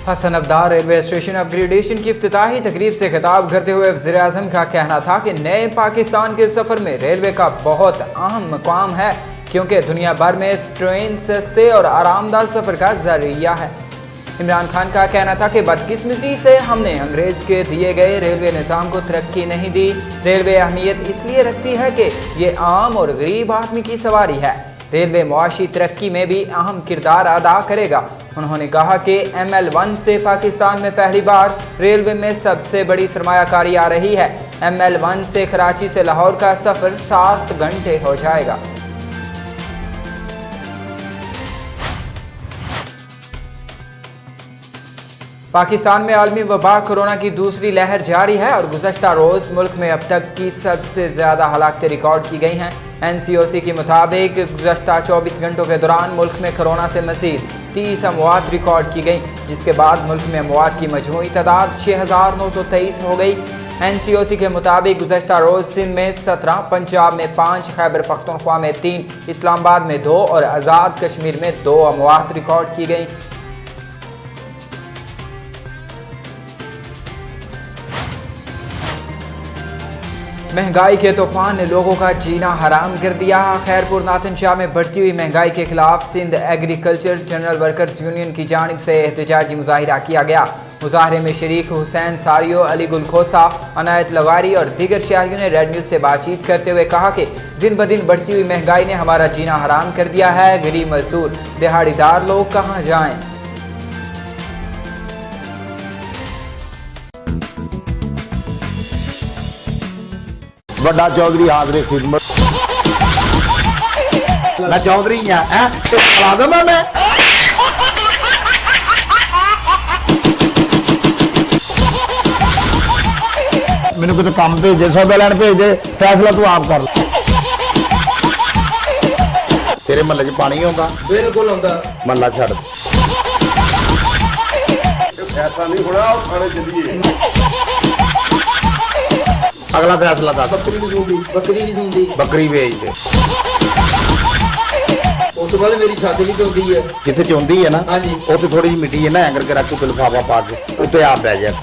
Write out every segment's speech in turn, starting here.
Hasan Abdar railway station upgradation की इफ्तिताही तकरीब से खिताब करते हुए वज़ीर-ए-आज़म का कहना था कि नए पाकिस्तान के सफ़र में रेलवे का बहुत अहम मकाम है, क्योंकि दुनिया भर में ट्रेन सस्ते और आरामदायक सफ़र का जरिया है। इमरान खान का कहना था कि बदकिस्मती से हमने अंग्रेज़ के दिए गए रेलवे निज़ाम को तरक्की नहीं दी। रेलवे अहमियत इसलिए रखती है कि ये आम और गरीब आदमी की सवारी है। रेलवे मुआशी तरक्की में भी अहम किरदार अदा करेगा। उन्होंने कहा कि ML1 से पाकिस्तान में पहली बार रेलवे में सबसे बड़ी सरमायाकारी आ रही है। ML1 से कराची से लाहौर का सफ़र 7 घंटे हो जाएगा। पाकिस्तान में आलमी वबा कोरोना की दूसरी लहर जारी है और गुज़श्ता रोज़ मुल्क में अब तक की सबसे ज़्यादा हलाकतें रिकॉर्ड की गई हैं। NCOC के मुताबिक गुज़श्ता 24 घंटों के दौरान मुल्क में कोरोना से मज़ीद 30 अमवात रिकॉर्ड की गई, जिसके बाद मुल्क में अमवात की मजमूई तादाद 6923 हो गई। NCOC के मुताबिक गुज़श्ता रोज़ सिंध में 17, पंजाब में 5, खैबर पख्तूनख्वा में 3, इस्लामाबाद में 2 और आज़ाद कश्मीर में 2 अमवात रिकॉर्ड की गई। महंगाई के तूफान ने लोगों का जीना हराम कर दिया। खैरपुर नाथन शाह में बढ़ती हुई महंगाई के खिलाफ Sindh agriculture general workers union की जानिब से एहतजाजी मुजाहिरा किया गया। मुजाहरे में शरीक हुसैन सारियो, अली गुल खोसा, अनायत लगारी और दीगर शहरियों ने रेड न्यूज़ से बातचीत करते हुए कहा कि दिन ब दिन बढ़ती हुई महंगाई ने हमारा जीना हराम कर दिया है। गरीब मजदूर, दिहाड़ीदार लोग कहाँ जाएं? बड़ा चौधरी हाजरे खिदमत। मैं चौधरी मैं मैंने कुछ काम भेजे, सौदा लैन भेजे, फैसला तू आप कर। तेरे महल्ले च पानी आउंदा? बिल्कुल आउंदा। महल्ला छड्ड ऐसा नहीं होना, थाने चलिए। अगला फैसला दस। बकरी नहीं दूंगी, बकरी बेच दे। उस तो बाद मेरी छाती भी चौंधी है, जिथे चौंधी है ना उत्थे थोड़ी जी मिट्टी है ना, एंकर के रख के लिफाफा पा के उत्ते आप बह जाएगा।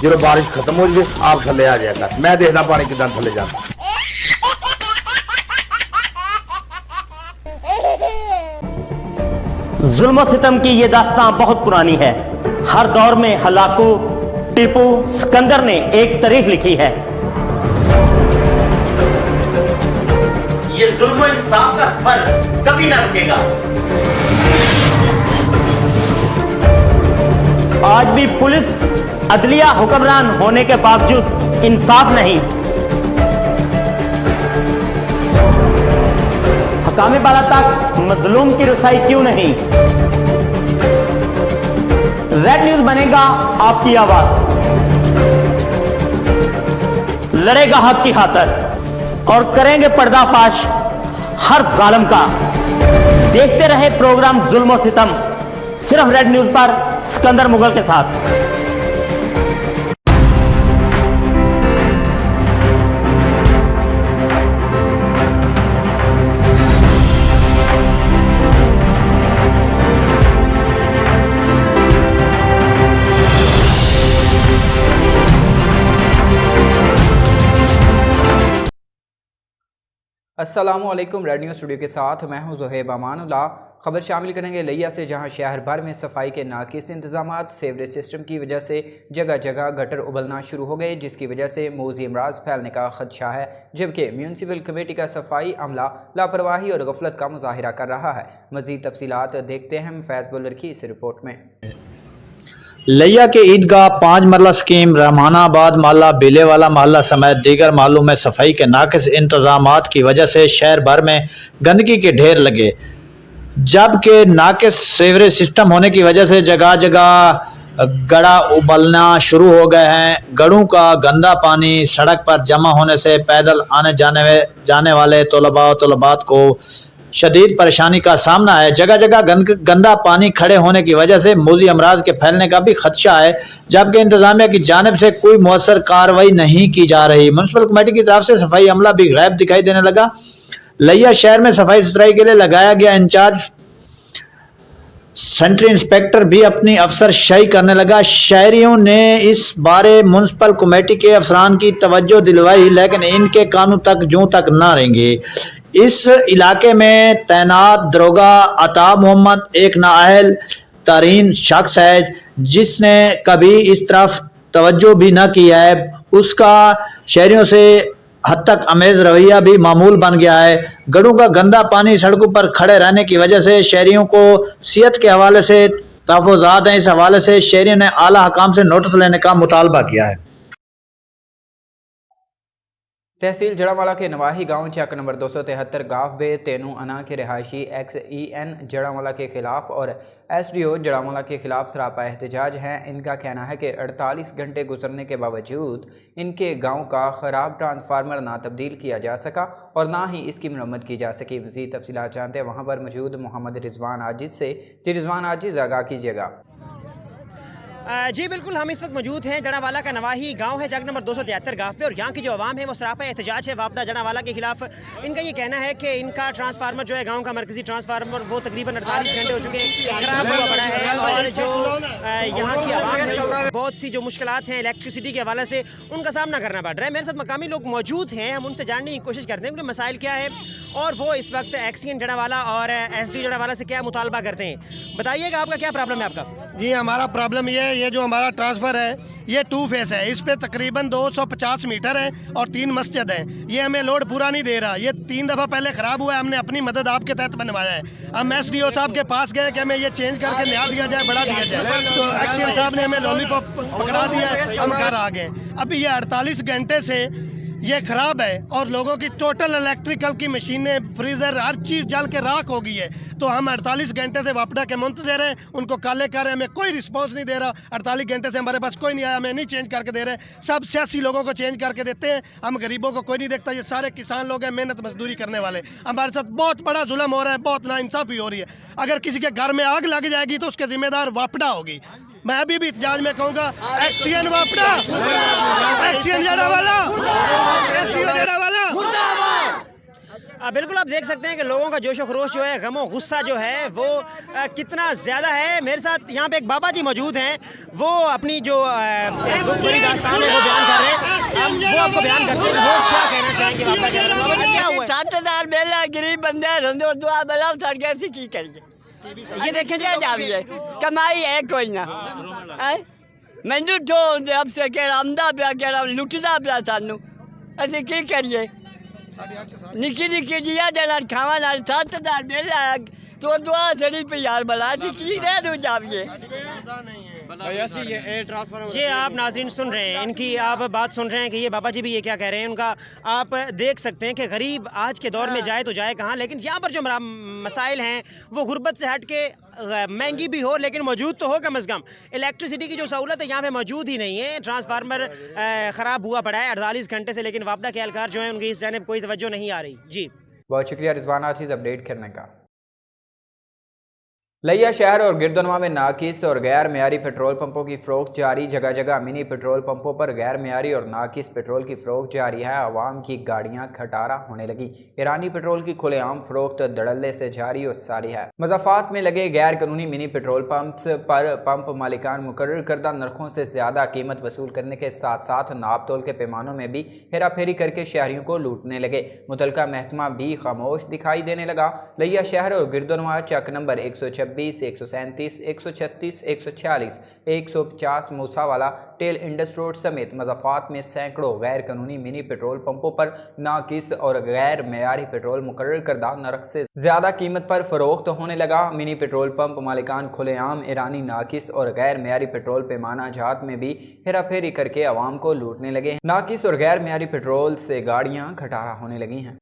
जो बारिश खत्म हो जाए आप थले आ जाएगा। मैं देखदा पानी किदां थले जाता। जुल्म और सितम की ये दास्तां बहुत पुरानी है। हर दौर में हलाकू, टीपू, सिकंदर ने एक तारीख लिखी है। ये जुल्म और इंसाफ का सफर कभी ना रुकेगा। आज भी पुलिस अदलिया हुक्मरान होने के बावजूद इंसाफ नहीं। हकामे बाला तक मजलूम की रसाई क्यों नहीं? रेड न्यूज़ बनेगा आपकी आवाज, लड़ेगा हक की खातिर और करेंगे पर्दाफाश हर जालिम का। देखते रहे प्रोग्राम जुल्म और सितम, सिर्फ रेड न्यूज़ पर सिकंदर मुगल के साथ। अस्सलामुअलैकुम। रेड न्यूज़ स्टूडियो के साथ मैं हूं ज़ुहैब अमानुल्लाह। खबर शामिल करेंगे लिया से, जहां शहर भर में सफाई के नाकिस इंतजामात, सीवरेज सिस्टम की वजह से जगह जगह गटर उबलना शुरू हो गए, जिसकी वजह से मौजी अमराज फैलने का खदशा है। जबकि म्यूनसिपल कमेटी का सफाई अमला लापरवाही और गफलत का मुजाहिरा कर रहा है। मज़ीद तफसीलात देखते हैं फैज़ बुल्लर की इस रिपोर्ट में। लिया के ईदगाह 5 मरला स्कीम, रहमानाबाद मोहल्ला, बेलेवाला मोहल्ला समेत दीगर मोहल्लों में सफाई के नाकिस इंतजामात की वजह से शहर भर में गंदगी के ढेर लगे, जबकि नाकिस सीवरेज सिस्टम होने की वजह से जगह जगह गड़ा उबलना शुरू हो गए हैं। गड़ों का गंदा पानी सड़क पर जमा होने से पैदल आने जाने वाले तलबात को शदीद परेशानी का सामना है। जगह जगह गंदा पानी खड़े होने की वजह से मौजी अमराज के फैलने का भी खदशा है, जबकि इंतजामिया की जानिब से कोई मौसर कार्रवाई नहीं की जा रही। म्यूनसिपल कमेटी की तरफ से सफाई अमला भी गैब दिखाई देने लगा। लिया शहर में सफाई सुथराई के लिए लगाया गया इंचार्ज सेंट्री इंस्पेक्टर भी अपनी अफसरशाही करने लगा। शहरियों ने इस बारे म्यूनसिपल कमेटी के अफसरान की तवज्जो दिलवाई, लेकिन इनके कानों तक जूं तक ना रेंगे। इस इलाके में तैनात दरोगा अताब मोहम्मद एक नाअहल तरीन शख्स है, जिसने कभी इस तरफ तवज्जो भी न किया है। उसका शहरियों से हद तक अमेज रवैया भी मामूल बन गया है। गढ़ों का गंदा पानी सड़कों पर खड़े रहने की वजह से शहरियों को सेहत के हवाले से तहफ़्फ़ुज़ात हैं। इस हवाले से शहरियों ने आला हकाम से नोटिस लेने का मुतालबा किया है। तहसील जड़ावाला के नवाही गांव चक नंबर 273 गाँव बे तेनू अना के रिहायशी XEN जड़ावाला के खिलाफ और SDO जड़ावाला के खिलाफ सरापा एहतजाज है। इनका कहना है कि 48 घंटे गुजरने के बावजूद इनके गांव का ख़राब ट्रांसफार्मर ना तब्दील किया जा सका और ना ही इसकी मरम्मत की जा सकी। मज़ीद तफसीलात जानते हैं वहाँ पर मौजूद मोहम्मद रिजवान आजिज़ से। रिजवान आजिज़ आगाह कीजिएगा। जी बिल्कुल, हम इस वक्त मौजूद हैं जड़ावाला का नवाही गांव है, जग नंबर 273 गाँव पे, और यहाँ की जो आवाम है वो सरापा एहतजाज है वापडा जड़ावाला के खिलाफ। इनका ये कहना है कि इनका ट्रांसफार्मर जो है, गांव का मरकजी ट्रांसफार्मर, वो तकरीबन 48 घंटे हो चुके हैं, खराब हुआ पड़ा है। और जो यहाँ की आवाम है, बहुत सी जो मुश्किलात हैं इलेक्ट्रिसिटी के हवाले से, उनका सामना करना पड़ रहा है। मेरे साथ मकामी लोग मौजूद हैं, हम उनसे जानने की कोशिश करते हैं उनके मसाइल क्या है और वो इस वक्त XEN जड़ावाला और SDO जड़ावाला से क्या मुतालबा करते हैं। बताइएगा आपका क्या प्रॉब्लम है आपका? जी, हमारा प्रॉब्लम ये जो हमारा ट्रांसफ़र है ये 2 फेस है। इस पे तकरीबन 250 मीटर है और 3 मस्जिद हैं। ये हमें लोड पूरा नहीं दे रहा। ये 3 दफ़ा पहले ख़राब हुआ है। हमने अपनी मदद आपके तहत बनवाया है। हम SDO साहब के पास गए कि हमें ये चेंज करके नया दिया जाए, बढ़ा दिया जाए, तो XEN साहब ने हमें लॉलीपॉप पकड़ा दिया है। हम घर आ गए। अभी ये 48 घंटे से ये ख़राब है और लोगों की टोटल इलेक्ट्रिकल की मशीनें, फ्रीज़र, हर चीज़ जल के राख हो गई है। तो हम 48 घंटे से वापडा के मुंतज़िर हैं, उनको काले कर रहे हैं, हमें कोई रिस्पांस नहीं दे रहा। 48 घंटे से हमारे पास कोई नहीं आया, हमें नहीं चेंज करके दे रहे। सब सियासी लोगों को चेंज करके देते हैं, हम गरीबों को कोई नहीं देखता। ये सारे किसान लोग हैं, मेहनत मजदूरी करने वाले। हमारे साथ बहुत बड़ा जुल्म हो रहा है, बहुत नाइंसाफ़ी हो रही है। अगर किसी के घर में आग लग जाएगी तो उसके जिम्मेदार वापडा होगी। मैं अभी भी इत्तेजाज में कहूँगा, XEN वापडा, XEN Jaranwala, SDO Jaranwala. बिल्कुल, आप देख सकते हैं कि लोगों का जोश व खरोश जो है, गमो गुस्सा जो है वो कितना ज़्यादा है। मेरे साथ यहाँ पे एक बाबा जी मौजूद हैं, वो अपनी जो बुरी दास्तान है वो बयान कर रहे हैं। वो आपको बयान करते हैं वो क्या कहना चाहेंगे। बाबा जी क्या हुआ? 7,000 बेला गरीब बंदे रंदो दुआ बला सड़ गए सी की करिए। ये देखें क्या जाविए कमाई है कोई ना है। मैनू तो अब से केड़ा आमदा पिया, केड़ा लुटदा पिया सानू, असीं की करिए। निकी निकी जिया देना खावा नाल 7,000 बेला तो दुआ सड़ी पे यार बला थी की रह दो जाविए। ये आप नाज़रीन सुन रहे हैं, इनकी आप बात सुन रहे हैं कि ये बाबा जी भी ये क्या कह रहे हैं। उनका आप देख सकते हैं कि गरीब आज के दौर में जाए तो जाए कहाँ। लेकिन यहाँ पर जो मसाइल हैं वो गुर्बत से हट के महंगी भी हो, लेकिन मौजूद तो हो कम अज़ कम। इलेक्ट्रिसिटी की जो सहूलत है यहाँ पे मौजूद ही नहीं है। ट्रांसफार्मर ख़राब हुआ पड़ा है 48 घंटे से, लेकिन वापडा के एहलकार जो है उनकी इस जानिब कोई तवज्जो नहीं आ रही। जी बहुत शुक्रिया रिजवान आजिज़ अपडेट करने का। लिया शहर और गिरदनवा में नाकिस और गैर मेयारी पेट्रोल पंपों की फ़रोख्त जारी। जगह जगह मिनी पेट्रोल पंपों पर गैर मेयारी और नाकिस पेट्रोल की फ़रोख्त जारी है। आवाम की गाड़ियां खटारा होने लगी। ईरानी पेट्रोल की खुलेआम फ़रोख्त धड़ल्ले से जारी और सारी है। मज़ाफ़ात में लगे गैर कानूनी मिनी पेट्रोल पंप्स पर पंप मालिकान मुकर्रर करदा नरखों से ज़्यादा कीमत वसूल करने के साथ साथ नाप तोल के पैमानों में भी हेरा फेरी करके शहरियों को लूटने लगे। मुतलका महकमा भी खामोश दिखाई देने लगा। लिया शहर और गिरदनवा चक number 126, 137, 136, 146, 150 Musawala, tail Indus road समेत मज़ाफ़ात में सैकड़ों गैर कानूनी मिनी पेट्रोल पंपों पर नाकिस और गैर मेयारी पेट्रोल मुकर्रर करदा नरख से ज़्यादा कीमत पर फ़रोख्त होने लगा। मिनी पेट्रोल पंप मालिकान खुलेआम ईरानी नाकिस और गैर मेयारी पेट्रोल पैमाना जात में भी हेरा फेरी करके आवाम को लूटने लगे। नाकिस और गैर मेयारी पेट्रोल से गाड़ियाँ खटारा होने लगी हैं।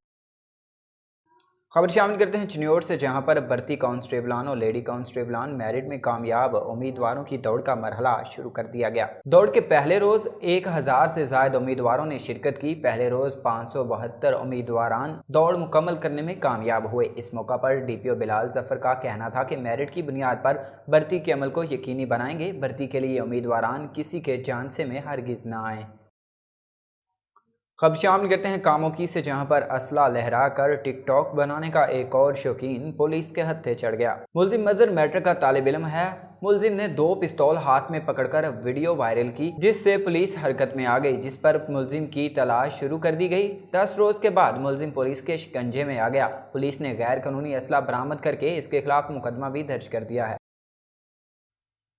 खबर शामिल करते हैं चिन्योर से, जहां पर भर्ती कांस्टेबलान और लेडी कांस्टेबलान मेरिट में कामयाब उम्मीदवारों की दौड़ का मरहला शुरू कर दिया गया। दौड़ के पहले रोज 1000 से ज्यादा उम्मीदवारों ने शिरकत की। पहले रोज 572 उम्मीदवारान दौड़ मुकम्मल करने में कामयाब हुए। इस मौका पर DPO बिलाल जफर का कहना था कि मेरिट की बुनियाद पर भर्ती के अमल को यकीनी बनाएंगे। भर्ती के लिए उम्मीदवारान किसी के झांसे में हरगिज न आए। खबर शामिल करते हैं कामोकी से, जहां पर असला लहरा कर टिकटॉक बनाने का एक और शौकीन पुलिस के हत्थे चढ़ गया। मुलजिम मजर मैट्रिक का तालिब इल्म है। मुलजिम ने 2 पिस्तौल हाथ में पकड़कर वीडियो वायरल की, जिससे पुलिस हरकत में आ गई, जिस पर मुलजिम की तलाश शुरू कर दी गई। 10 रोज के बाद मुलजिम पुलिस के शिकंजे में आ गया। पुलिस ने गैर कानूनी असला बरामद करके इसके खिलाफ मुकदमा भी दर्ज कर दिया है।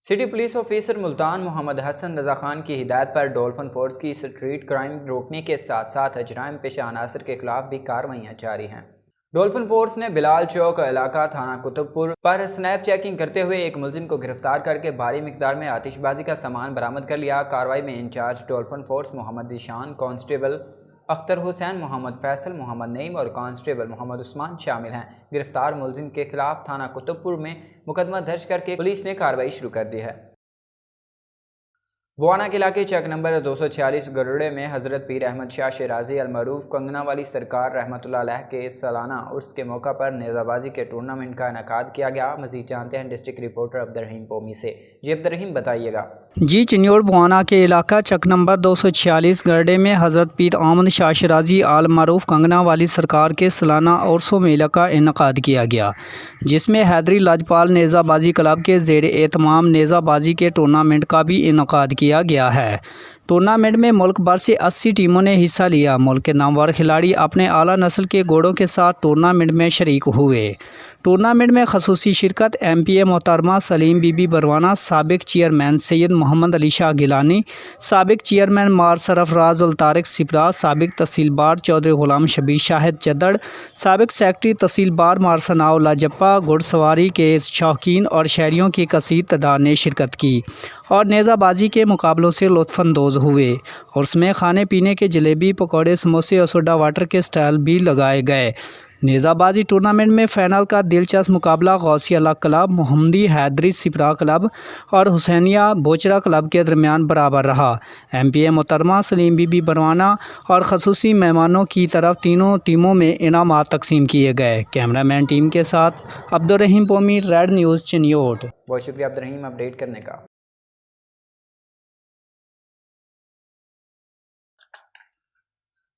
City police officer Multan Mohammad Hasan Raza Khan की हिदायत पर डॉल्फिन फोर्स की स्ट्रीट क्राइम रोकने के साथ साथ जराइम पेशा अनासर के खिलाफ भी कार्रवाइयाँ जारी हैं। डॉल्फिन फोर्स ने बिलाल चौक इलाका थाना कुतुबपुर पर स्नैप चेकिंग करते हुए एक मुलजिम को गिरफ्तार करके भारी मिकदार में आतिशबाजी का सामान बरामद कर लिया। कार्रवाई में incharge Dolphin Force Mohammad Ishan, constable Akhtar Hussain, Mohammad Faisal, Mohammad Naeem और कांस्टेबल मोहम्मद उस्मान शामिल हैं। गिरफ्तार मुलजिम के खिलाफ थाना कुतुबपुर में मुकदमा दर्ज करके पुलिस ने कार्रवाई शुरू कर दी है। बुआना के इलाके चक नंबर 246 गरुड़े में हज़रत पीर अहमद शाह शिराजी अलमरूफ कंगना वाली सरकार रहमतुल्लाह अलैह के सालाना उर्स के मौका पर नेज़ाबाजी के टूर्नामेंट का इनेकाद किया गया। मज़ीद जानते हैं डिस्ट्रिक्ट रिपोर्टर अब्दुर्रहीम पोमी से। जी अब्दुर्रहीम, बताइएगा। जी, चिन्योड़ बुआना के इलाका चक नंबर 246 गरडे में हज़रत पीर अहमद शाह शिराजी अलमरूफ कंगना वाली सरकार के सालाना उर्स मेला का इनेकाद किया गया, जिसमें हैदरी लाजपाल नेज़ाबाजी क्लब के ज़ेर एहतमाम नेज़ाबाजी के टूर्नामेंट का भी इनेकाद किया गया है। टूर्नामेंट में मुल्क भर से 80 टीमों ने हिस्सा लिया। मुल्क के नामवर खिलाड़ी अपने आला नस्ल के घोड़ों के साथ टूर्नामेंट में शरीक हुए। टूर्नामेंट में खसूसी शिरकत MPA मोहतरमा सलीम बीबी बरवाना, साबिक चेयरमैन सैयद मोहम्मद अली शाह गिलानी, साबिक चेयरमैन मार सरफराज उल तारिक सिपरा, साबिक तहसीलदार चौधरी गुलाम शबीर शाहिद जद्दड़, साबिक सेक्रेटरी तहसीलदार मार सनाउल्लाह जप्पा, घुड़सवारी के शौकीन और शहरियों की कसीर तादाद ने शिरकत की और नेज़ाबाजी के मुकाबलों से लुत्फ़अंदोज़ हुए। और उसमें खाने पीने के जलेबी, पकौड़े, समोसे और सोडा वाटर के स्टॉल भी लगाए गए। नेज़ाबाजी टूर्नामेंट में फ़ाइनल का दिलचस्प मुकाबला गौसिया क्लब, मोहम्मदी हैदरी सिपरा क्लब और हुसैनिया बोचरा क्लब के दरमियान बराबर रहा। MPA मोहतरमा सलीम बीबी बरवाना और खसूसी मेहमानों की तरफ तीनों टीमों में इनामात तकसीम किए गए। कैमरामैन टीम के साथ अब्दुर्रहीम पोमी, रेड न्यूज़ चिन्योट। बहुत शुक्रिया अब्दुर्रहीम अपडेट करने का।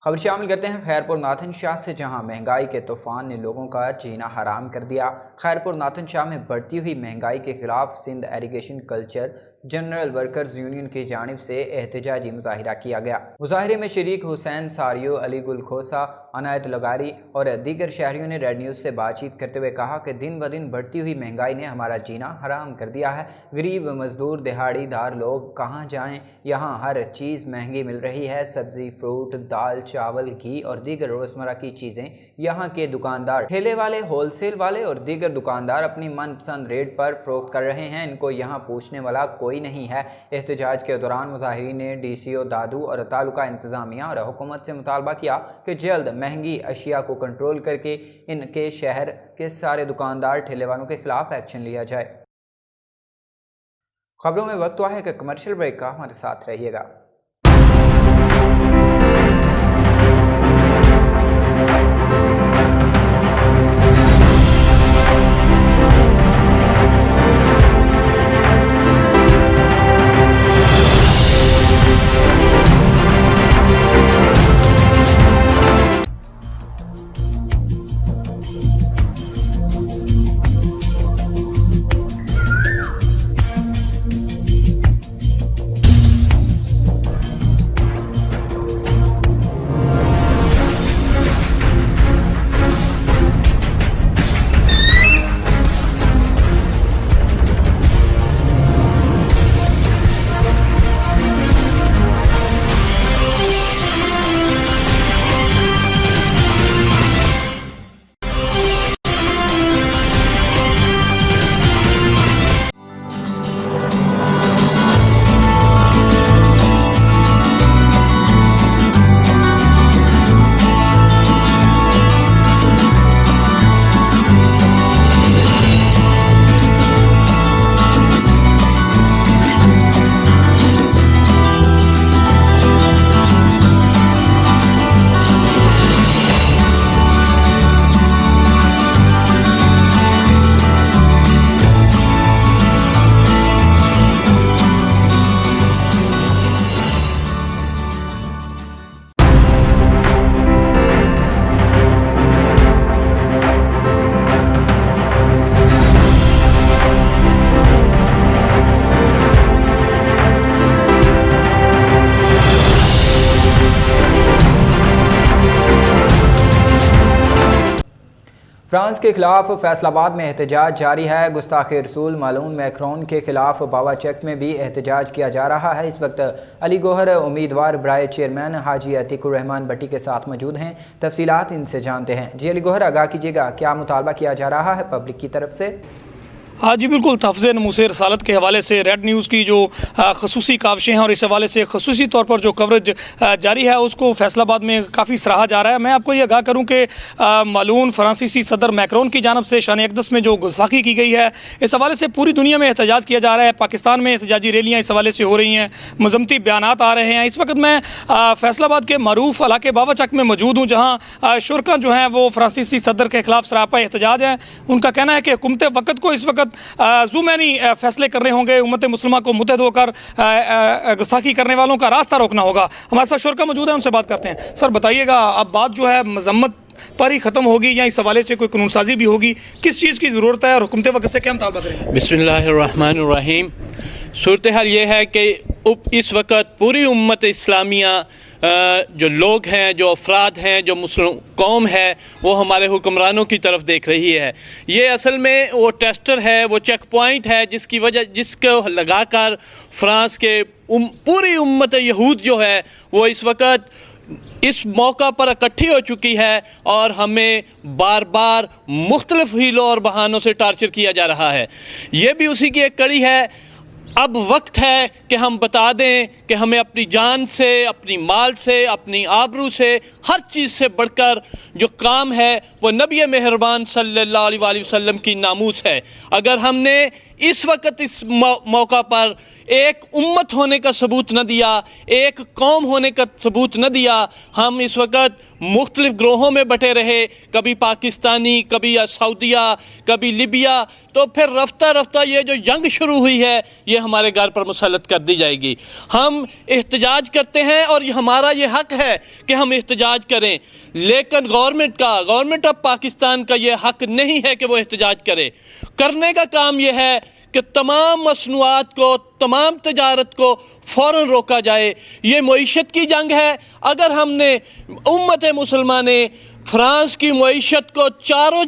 खबर शामिल करते हैं खैरपुर नाथन शाह से, जहां महंगाई के तूफान ने लोगों का जीना हराम कर दिया। खैरपुर नाथन शाह में बढ़ती हुई महंगाई के खिलाफ Sindh irrigation culture general workers union की जानिब से एहतजाजी मुजाहिरा किया गया। मुजाहिरे में शरीक हुसैन सारियो, अली गुल खोसा, अनायत लगारी और दीगर शहरियों ने रेड न्यूज़ से बातचीत करते हुए कहा कि दिन ब दिन बढ़ती हुई महंगाई ने हमारा जीना हराम कर दिया है। गरीब मजदूर दिहाड़ीदार लोग कहाँ जाएं? यहाँ हर चीज़ महंगी मिल रही है। सब्ज़ी, फ्रूट, दाल, चावल, घी और दीगर रोज़मर्रा की चीज़ें यहाँ के दुकानदार, ठेले वाले, होलसेल वाले और दीगर दुकानदार अपनी मनपसंद रेट पर फरोख्त कर रहे हैं। इनको यहाँ पूछने वाला कोई नहीं है। एहतजाज के दौरान मुजाहिरीन ने DCO दादू और तालुका इंतजामिया और हुकूमत से मुतालबा किया कि जल्द महंगी अशिया को कंट्रोल करके इनके शहर के सारे दुकानदार, ठेले वालों के खिलाफ एक्शन लिया जाए। खबरों में वक्त हुआ है कि कमर्शियल ब्रेक का, हमारे साथ रहिएगा। फ्रांस के खिलाफ फैसलाबाद में एहतजाज जारी है। गुस्ताखी रसूल मालून मैक्रोन के खिलाफ बावा चेक में भी एहतजाज किया जा रहा है। इस वक्त अली गौहर उम्मीदवार बराए चेयरमैन हाजी अतीकुर रहमान भट्टी के साथ मौजूद हैं। तफसीलात इनसे जानते हैं। जी अली गौहर, आगाह कीजिएगा, क्या मुतालबा किया जा रहा है पब्लिक की तरफ से? हाँ जी बिल्कुल, तहफ़्ज़ नमूसे रसालत के हवाले से रेड न्यूज़ की जो खसूसी काविशें हैं और इस हवाले से खसूसी तौर पर जो कवरेज जारी है उसको फैसलाबाद में काफ़ी सराहा जा रहा है। मैं आपको ये आगाह करूँ कि मालून फ्रांसीसी सदर मैक्रोन की जानब से शान अक़दस में जो गुस्ताखी की गई है, इस हवाले से पूरी दुनिया में एहतजाज किया जा रहा है। पाकिस्तान में एहतजाजी रैलियाँ इस हवाले से हो रही हैं, मज़म्मती बयानात आ रहे हैं। इस वक्त मैं फैसलाबाद के मरूफ इलाके बावा चक में मौजूद हूँ, जहाँ शुरका जो हैं वो फ्रांसीसी सदर के खिलाफ सरापा एहतजाज हैं। उनका कहना है कि हुकूमत वक़्त को इस वक्त ज़ुमैनी फैसले करने होंगे, उम्मत मुस्लिमा को मुत्तहद होकर गुस्ताखी करने वालों का रास्ता रोकना होगा। हमारे साथ शुरका मौजूद है, उनसे बात करते हैं। सर बताइएगा, अब बात जो है मजम्मत पर ही ख़त्म होगी या इस हवाले से कोई कानून साजी भी होगी? किस चीज़ की ज़रूरत है और हुकूमत वक़्त से क्या मुतालबा करेंगे? बिस्मिल्लाहिर्रहमानिर्रहीम। सूरत हाल ये है कि इस वक्त पूरी उम्मत इस्लामिया जो लोग हैं, जो अफराद हैं, जो मुस्लिम कौम है, वो हमारे हुक्मरानों की तरफ देख रही है। ये असल में वो टेस्टर है, वो चेक पॉइंट है जिसको लगाकर फ्रांस के पूरी उम्मत यहूद जो है वो इस वक्त इस मौका पर इकट्ठी हो चुकी है और हमें बार बार मुख्तलिफ हीलों और बहानों से टार्चर किया जा रहा है। ये भी उसी की एक कड़ी है। अब वक्त है कि हम बता दें कि हमें अपनी जान से, अपनी माल से, अपनी आबरू से, हर चीज़ से बढ़कर जो काम है वो नबी मेहरबान सल्लल्लाहु अलैहि वसल्लम की नामूस है। अगर हमने इस वक्त इस मौका पर एक उम्मत होने का सबूत न दिया, एक कौम होने का सबूत न दिया, हम इस वक्त मुख्तलिफ ग्रोहों में बटे रहे, कभी पाकिस्तानी, कभी सऊदिया, कभी लिबिया, तो फिर रफ्ता रफ्ता ये जो जंग शुरू हुई है ये हमारे घर पर मुसल्लत कर दी जाएगी। हम एहतजाज करते हैं और हमारा ये हक है कि हम एहतजाज करें, लेकिन गवर्नमेंट ऑफ पाकिस्तान का ये हक नहीं है कि वो एहतजाज करे। करने का काम ये है कि तमाम मसनूआत को, तमाम तजारत को फ़ौरन रोका जाए। ये मईशत की जंग है। अगर हमने उम्मत मुसलमान ने फ्रांस की मईशत को चारों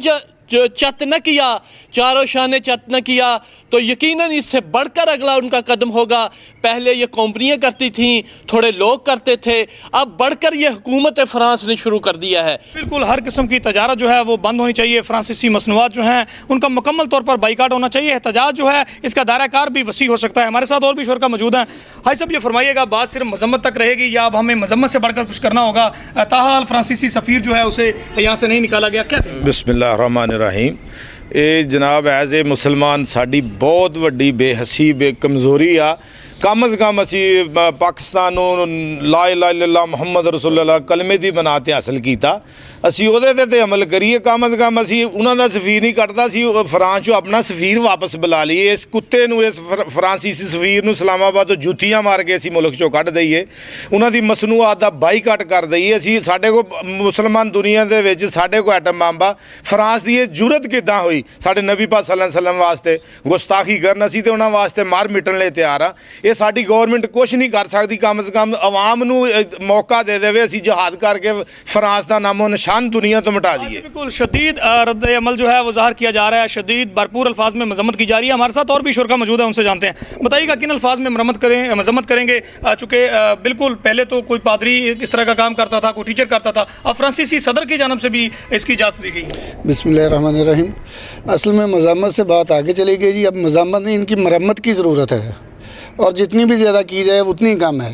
चत न किया, चारों शाने चत न किया, तो यकीनन इससे बढ़कर अगला उनका कदम होगा। पहले ये कंपनियां करती थीं, थोड़े लोग करते थे, अब बढ़कर ये हुकूमत फ्रांस ने शुरू कर दिया है। बिल्कुल, हर किस्म की तजारत जो है वो बंद होनी चाहिए। फ्रांसीसी मसनूआत जो हैं उनका मुकम्मल तौर पर बाइकाट होना चाहिए। एहतजाज जो है इसका दायरा कार भी वसी हो सकता है। हमारे साथ और भी शुरका मौजूद हैं। भाई साहब, ये फरमाइएगा, बात सिर्फ मजम्मत तक रहेगी या अब हमें मजम्मत से बढ़कर कुछ करना होगा? ताहाल फ्रांसीसी सफ़ीर जो है उसे यहाँ से नहीं निकाला गया, क्या? बिस्मिल्लाहिर्रहमानिर्रहीम। ਇਹ जनाब ਐਜ਼ ਏ ਮੁਸਲਮਾਨ ਸਾਡੀ ਬਹੁਤ ਵੱਡੀ ਬੇਹਸੀ ਕਮਜ਼ੋਰੀ ਆ। कम अज़ कम असी पाकिस्तान ला इलाहा इल्लल्लाह मुहम्मद रसूलुल्लाह कलमे दी बना ते हासिल कीता। असी ਉਹਦੇ ਤੇ अमल करिए। कम अज़ कम असी ਉਹਨਾਂ ਦਾ ਸਫੀਰ ਨਹੀਂ ਕੱਟਦਾ ਸੀ, ਫਰਾਂਸ ਚੋਂ ਆਪਣਾ ਸਫੀਰ ਵਾਪਸ ਬੁਲਾ ਲਈਏ। ਇਸ ਕੁੱਤੇ ਨੂੰ, ਇਸ ਫਰਾਂਸੀਸੀ ਸਫੀਰ ਨੂੰ ਇਸਲਾਮਾਬਾਦ ਤੋਂ ਜੁੱਤੀਆਂ ਮਾਰ ਕੇ ਅਸੀਂ ਮੁਲਕ ਚੋਂ ਕੱਢ ਦਈਏ। ਉਹਨਾਂ ਦੀ ਮਸਨੂਆਤ ਦਾ ਬਾਈਕਾਟ ਕਰ ਦਈਏ। ਅਸੀਂ ਸਾਡੇ ਕੋਲ ਮੁਸਲਮਾਨ ਦੁਨੀਆ ਦੇ ਵਿੱਚ ਸਾਡੇ ਕੋਲ ਐਟਮ ਬੰਬ ਆ। ਫਰਾਂਸ ਦੀ ਇਹ ਜੁਰਤ ਕਿੱਦਾਂ ਹੋਈ ਸਾਡੇ ਨਬੀ ਪਾਕ ਸੱਲੱਲਾਹੁ अलैहि वसल्लम ਵਾਸਤੇ ਗੁਸਤਾਖੀ ਕਰਨ? ਅਸੀਂ ਤੇ ਉਹਨਾਂ ਵਾਸਤੇ ਮਾਰ ਮਿਟਣ ਲਈ ਤਿਆਰ ਆ। ਇਹ ਸਾਡੀ ਗੌਰਮੈਂਟ ਕੁਛ ਨਹੀਂ ਕਰ ਸਕਦੀ। ਕਮ ਸੇ ਕਮ ਆਵਾਮ ਨੂੰ ਮੌਕਾ ਦੇ ਦੇਵੇ, ਅਸੀਂ ਜਹਾਦ ਕਰਕੇ ਫਰਾਂਸ ਦਾ ਨਾਮੋ निशान दुनिया तो मिटा दिए। बिल्कुल शदीद रद्द अमल जो है वो ज़ाहिर किया जा रहा है, शदीद भरपूर अल्फाज में मजम्मत की जा रही है। हमारे साथ और भी शुरका मौजूद है, उनसे जानते हैं। बताइएगा किन अल्फाज में मजम्मत करेंगे? चूँकि बिल्कुल पहले तो कोई पादरी इस तरह का काम करता था, कोई टीचर करता था, अब फ्रांसीसी सदर की जानब से भी इसकी इजाज़त दी गई। बिस्मिल्लाहिर्रहमानिर्रहीम। असल में मजम्मत से बात आगे चली गई जी। अब मजम्मत नहीं, इनकी मरम्मत की ज़रूरत है और जितनी भी ज़्यादा की जाए उतनी कम है।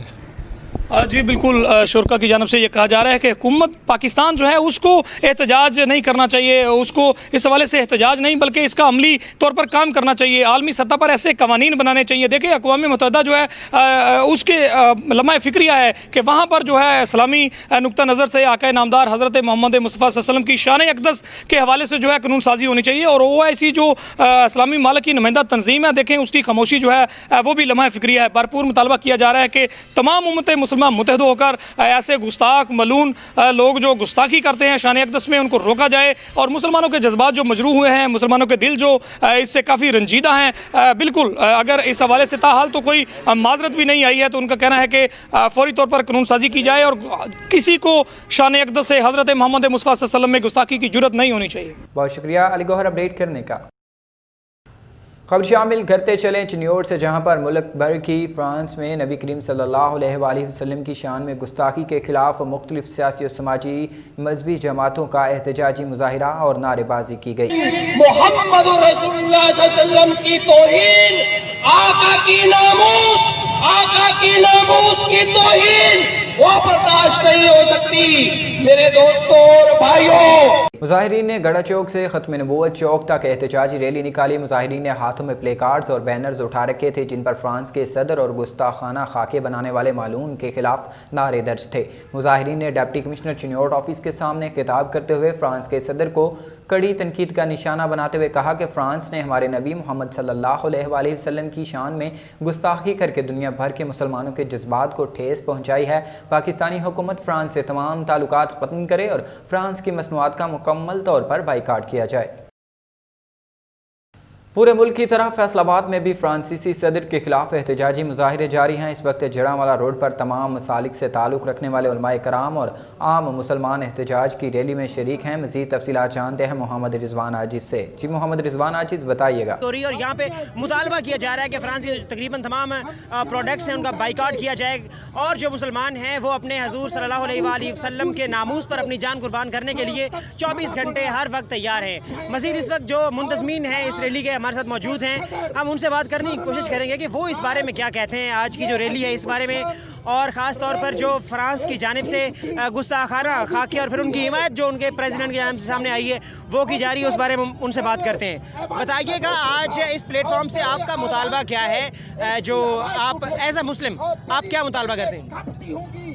जी बिल्कुल, शुरका की जानब से ये कहा जा रहा है कि हुकूमत पाकिस्तान जो है उसको एहतजाज नहीं करना चाहिए, उसको इस हवाले से एहतजाज नहीं बल्कि इसका अमली तौर पर काम करना चाहिए। आलमी सतह पर ऐसे कवानीन बनाने चाहिए। देखिए, अक़वाम मुत्तहिदा जो है उसके लम्हा फ़िक्रिया है कि वहाँ पर जो है इस्लामी नुक्ता नज़र से आका नामदार हज़रत मोहम्मद मुस्तफ़ा सल्लल्लाहु अलैहि वसल्लम की शान अक़दस के हवाले से जो है कानून साजी होनी चाहिए। और OIC जो इस्लामी मालिक की नुमाइंदा तंजीम है, देखें उसकी खामोशी जो है वो भी लम्हा फ़िक्रिया है। भरपूर मुतालबा किया जा रहा है कि तमाम उम्मत मुसलमान मुत्तहद होकर ऐसे गुस्ताख मलून लोग जो गुस्ताखी करते हैं शान अक़दस में, उनको रोका जाए और मुसलमानों के जज्बात जो मजरूह हुए हैं, मुसलमानों के दिल जो इससे काफ़ी रंजीदा हैं, बिल्कुल अगर इस हवाले से ताहाल तो कोई माजरत भी नहीं आई है, तो उनका कहना है कि फौरी तौर पर कानून साजी की जाए और किसी को शान अक़दस से हज़रत मोहम्मद मुस्तफ़ा सल्लल्लाहु अलैहि वसल्लम में गुस्ताखी की जुर्रत नहीं होनी चाहिए। बहुत शुक्रिया अली गौहर अपडेट करने का। खबर शामिल करते चलें चिन्योर से, जहां पर मुल्क भर की फ्रांस में नबी करीम सल्लल्लाहु अलैहि वसल्लम की शान में गुस्ताखी के खिलाफ मुख्तलिफ सियासी और समाजी मजहबी जमातों का एहतजाजी मुजाहिरा और नारेबाजी की गई। मोहम्मद रसूलुल्लाह सल्लल्लाहु अलैहि वसल्लम की तौहीन, आका की नामूस की तौहीन वो बर्दाश्त नहीं हो सकती। मेरे दोस्तों और भाइयों, मुजाहिरीन ने गड़ा चौक से ख़त्म नबूवत चौक तक एहतजाजी रैली निकाली। मुजाहिरीन ने हाथों में प्ले कार्ड्स और बैनर्स उठा रखे थे, जिन पर फ्रांस के सदर और गुस्ताखाना खाके बनाने वाले मालून के खिलाफ नारे दर्ज थे। मुजाहिरीन ने डिप्टी कमिश्नर चिन्योट ऑफिस के सामने खिताब करते हुए फ्रांस के सदर को कड़ी तनकीद का निशाना बनाते हुए कहा कि फ्रांस ने हमारे नबी मोहम्मद सल्लल्लाहु अलैहि वसल्लम की शान में गुस्ताखी करके दुनिया भर के मुसलमानों के जज्बात को ठेस पहुँचाई है। पाकिस्तानी हुकूमत फ्रांस से तमाम ताल्लुकात ख़त्म करे और फ्रांस की मसनूआत का मुकम्मल तौर पर बाइकाट किया जाए। पूरे मुल्क की तरह फैसलाबाद में भी फ्रांसीसी सदर के खिलाफ एहतजाजी मुजाहिरे जारी हैं। इस वक्त जड़ांवाला रोड पर तमाम मसालिक से ताल्लुक़ रखने वाले उलमाए कराम और आम मुसलमान एहतजाज की रैली में शरीक हैं। मज़ीद तफसीलात जानते हैं मोहम्मद रिजवान आजिज़ से। जी मोहम्मद रिजवान आजिज़ बताइएगा। और यहाँ पे मुतालबा किया जा रहा है कि फ्रांस के तकरीबन तमाम प्रोडक्ट्स हैं उनका बाइकाट किया जाए और जो मुसलमान हैं वो अपने हजूर सल्लल्लाहु अलैहि वसल्लम के नामूस पर अपनी जान कुर्बान करने के लिए 24 घंटे हर वक्त तैयार हैं। मज़ीद इस वक्त जो मुंतज़मीन हैं इस रैली के हमारे साथ मौजूद हैं, हम उनसे बात करने की कोशिश करेंगे कि वो इस बारे में क्या कहते हैं, आज की जो रैली है इस बारे में, और ख़ास तौर पर जो फ्रांस की जानिब से गुस्ताखाना खाके और फिर उनकी हिमायत जो उनके प्रेसिडेंट की जानिब से सामने आई है वो की जा रही है, उस बारे में उनसे बात करते हैं। बताइएगा आज इस प्लेटफॉर्म से आपका मुतालबा क्या है, जो आप एज अ मुस्लिम आप क्या मुतालबा करते हैं?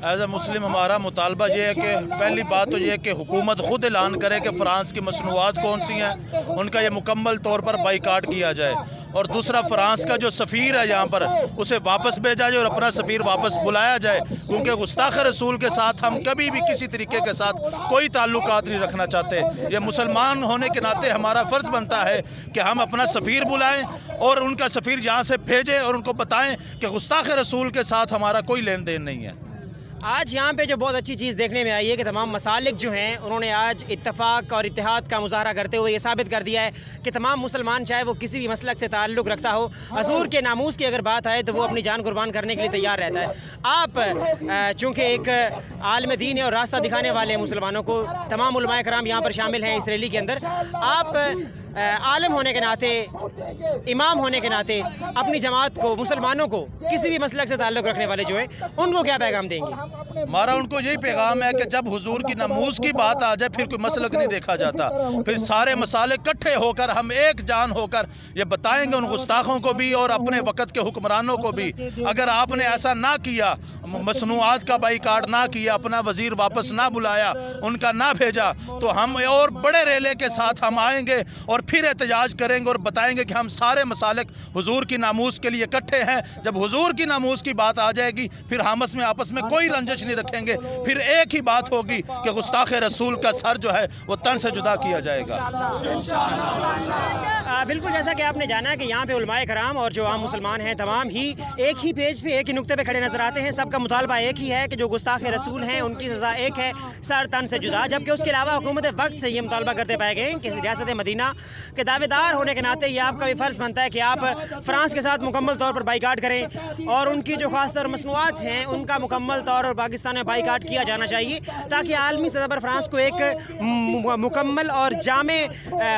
एज अ मुस्लिम हमारा मुतालबा ये है कि पहली बात तो ये है कि हुकूमत खुद ऐलान करे कि फ़्रांस की मसनूआत कौन सी हैं, उनका ये मुकम्मल तौर पर बाइकाट किया जाए, और दूसरा फ्रांस का जो सफ़ीर है यहाँ पर उसे वापस भेजा जाए और अपना सफ़ीर वापस बुलाया जाए, क्योंकि गुस्ताख रसूल के साथ हम कभी भी किसी तरीके के साथ कोई ताल्लुकात नहीं रखना चाहते। ये मुसलमान होने के नाते हमारा फ़र्ज़ बनता है कि हम अपना सफ़ीर बुलाएं और उनका सफ़ीर यहाँ से भेजें और उनको बताएं कि गुस्ताख रसूल के साथ हमारा कोई लेन देन नहीं है। आज यहाँ पे जो बहुत अच्छी चीज़ देखने में आई है कि तमाम मसालिक जो हैं उन्होंने आज इत्तफाक और इत्तेहाद का मुजाहरा करते हुए ये साबित कर दिया है कि तमाम मुसलमान चाहे वो किसी भी मसलक से ताल्लुक़ रखता हो, हजूर के नामूस की अगर बात आए तो वो अपनी जान कुर्बान करने के लिए तैयार रहता है। आप चूँकि एक आलम दीन है और रास्ता दिखाने वाले मुसलमानों को, तमाम उलमाए कराम यहाँ पर शामिल हैं इस रैली के अंदर, आप आलम होने के नाते, इमाम होने के नाते अपनी जमात को, मुसलमानों को, किसी भी मसलक से ताल्लुक़ रखने वाले जो है उनको क्या पैगाम देंगे? हमारा उनको यही पैगाम है कि जब हुजूर की नमूज की बात आ जाए फिर कोई मसलक नहीं देखा जाता, फिर सारे मसाले इकट्ठे होकर हम एक जान होकर ये बताएंगे उन गुस्ताखों को भी और अपने वक़्त के हुक्मरानों को भी, अगर आपने ऐसा ना किया, मसनूआत का बाइकाट ना किया, अपना वज़ीर वापस ना बुलाया, उनका ना भेजा, तो हम और बड़े रेले के साथ हम आएंगे और फिर एहतजाज करेंगे और बताएंगे कि हम सारे मसालिक हुजूर की नामूस के लिए इकट्ठे हैं। जब हुजूर की नामूस की बात आ जाएगी फिर हमस में आपस में कोई रंजिश नहीं रखेंगे, फिर एक ही बात होगी कि गुस्ताख रसूल का सर जो है वो तन से जुदा किया जाएगा। बिल्कुल जैसा कि आपने जाना कि यहाँ पे उलमाए कराम और जो आम मुसलमान हैं तमाम ही एक ही पेज पे, एक ही नुक्ते पे खड़े नजर आते हैं। सबका मुतालबा एक ही है कि जो गुस्ताख रसूल हैं उनकी सज़ा एक है, सर तन से जुदा। जबकि उसके अलावा हुकूमत वक्त से ये मुतालबा करते पाए गए कि रियासत मदीना के दावेदार होने के नाते ये आपका भी फ़र्ज़ बनता है कि आप फ्रांस के साथ मुकम्मल तौर पर बाइकाट करें और उनकी जो ख़ास तौर मसनूआत हैं उनका मुकम्मल तौर पर पाकिस्तान में बाइकाट किया जाना चाहिए, ताकि आलमी सतह पर फ्रांस को एक मुकम्मल और जामे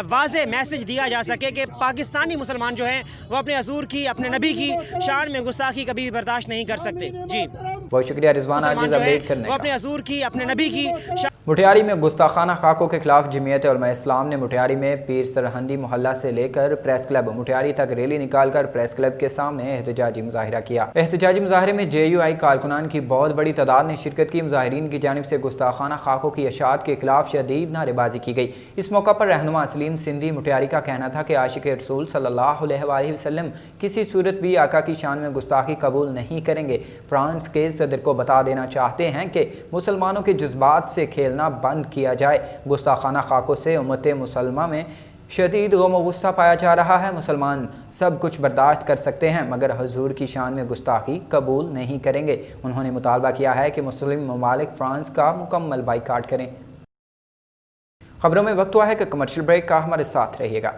वाज़े मैसेज दिया जा सके कि पाकिस्तानी मुसलमान जो हैं वो अपने हजूर की, अपने नबी की शान में गुस्ताखी कभी भी बर्दाश्त नहीं कर सकते। जी बहुत शुक्रिया रिजवान आजिज़ अपडेट करने का। वो अपने हजूर की, अपने नबी की मुटियारी में गुस्ताखाना खाकों के खिलाफ जमीयत उलमा इस्लाम ने मुटियारी में पीर सरहंदी मोहल्ला से लेकर प्रेस क्लब मुटियारी तक रैली निकालकर प्रेस क्लब के सामने एहतजाजी मुजाहिरा किया। एहतजाजी मुजाहरे में JUI कारकुनान की बहुत बड़ी तादाद ने शिरकत की। मुजाहिरीन की जानिब से गुस्ताखाना खाकों की अशात के खिलाफ शदीद नारेबाजी की गई। इस मौका पर रहनुमा सलीम सिंधी मुटियारी का कहना था कि आशिक रसूल सल्लल्लाहु अलैहि वसल्लम किसी सूरत भी आका की शान में गुस्ताखी कबूल नहीं करेंगे। फ्रांस के सदर को बता देना चाहते हैं कि मुसलमानों के जज्बात से खेल बंद किया जाए। गुस्ताखाना खाकों से उम्मत मुसलमा में शदीद गम गुस्सा पाया जा रहा है। मुसलमान सब कुछ बर्दाश्त कर सकते हैं मगर हजूर की शान में गुस्ताखी कबूल नहीं करेंगे। उन्होंने मुतालबा किया है कि मुस्लिम ममालिक फ्रांस का मुकम्मल बाइकाट करें। खबरों में वक्त हुआ है कि कमर्शियल ब्रेक का, हमारे साथ रहिएगा।